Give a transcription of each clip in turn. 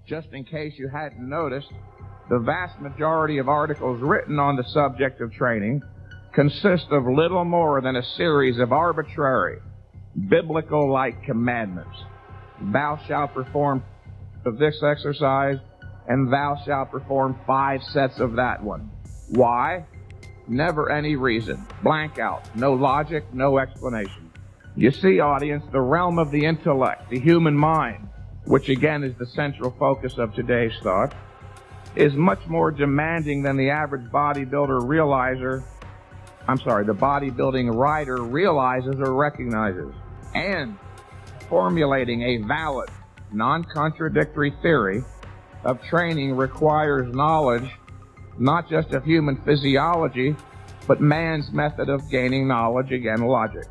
Just in case you hadn't noticed, the vast majority of articles written on the subject of training consist of little more than a series of arbitrary, biblical-like commandments. Thou shalt perform of this exercise, and thou shalt perform 5 sets of that one. Why? Never any reason. Blank out. No logic, no explanation. You see, audience, the realm of the intellect, the human mind, which again is the central focus of today's thought, is much more demanding than the average bodybuilding writer realizes or recognizes. And formulating a valid, non-contradictory theory of training requires knowledge not just of human physiology, but man's method of gaining knowledge, again, logic.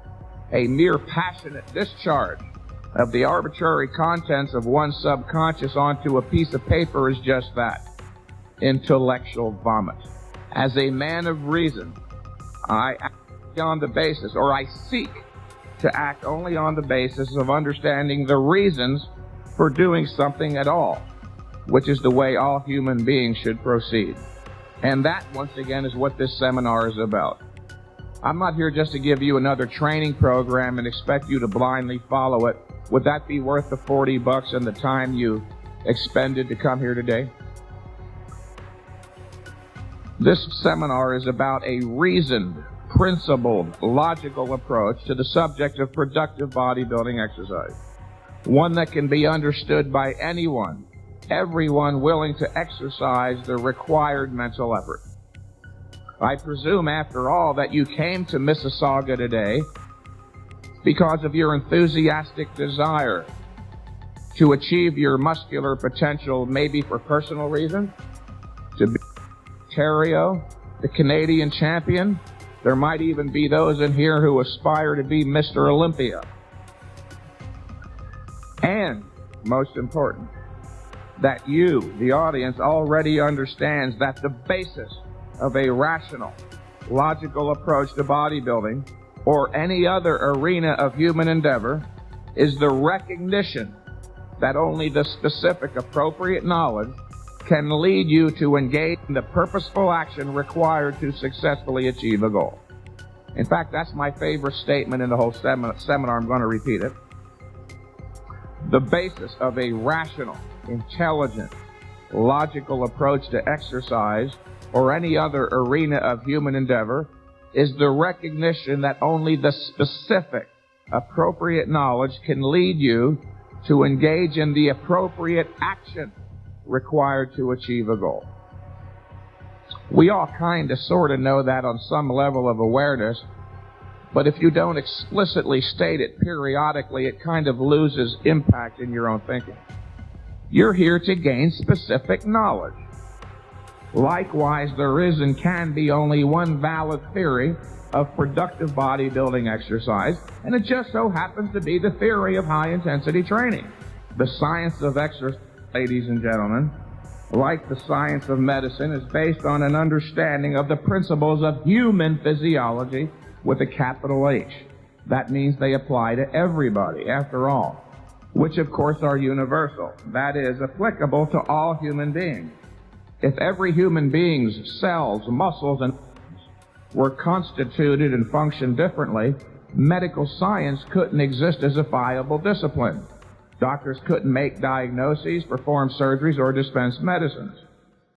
A mere passionate discharge of the arbitrary contents of one's subconscious onto a piece of paper is just that, intellectual vomit. As a man of reason, I act on the basis, or I seek to act only on the basis of understanding the reasons for doing something at all, which is the way all human beings should proceed. And that, once again, is what this seminar is about. I'm not here just to give you another training program and expect you to blindly follow it. Would that be worth the $40 and the time you expended to come here today? This seminar is about a reasoned, principled, logical approach to the subject of productive bodybuilding exercise. One that can be understood by anyone, everyone willing to exercise the required mental effort. I presume, after all, that you came to Mississauga today because of your enthusiastic desire to achieve your muscular potential, maybe for personal reasons, to be Ontario, the Canadian champion. There might even be those in here who aspire to be Mr. Olympia. And, most important, that you, the audience, already understands that the basis of a rational, logical approach to bodybuilding or any other arena of human endeavor is the recognition that only the specific appropriate knowledge can lead you to engage in the purposeful action required to successfully achieve a goal. In fact, that's my favorite statement in the whole seminar. I'm going to repeat it. The basis of a rational, intelligent, logical approach to exercise or any other arena of human endeavor is the recognition that only the specific, appropriate knowledge can lead you to engage in the appropriate action required to achieve a goal. We all kind of sort of know that on some level of awareness, but if you don't explicitly state it periodically, it kind of loses impact in your own thinking. You're here to gain specific knowledge. Likewise, there is and can be only one valid theory of productive bodybuilding exercise, and it just so happens to be the theory of high-intensity training. The science of exercise, ladies and gentlemen, like the science of medicine, is based on an understanding of the principles of human physiology with a capital H. That means they apply to everybody, after all, which of course are universal. That is, applicable to all human beings. If every human being's cells, muscles, and were constituted and functioned differently, medical science couldn't exist as a viable discipline. Doctors couldn't make diagnoses, perform surgeries, or dispense medicines.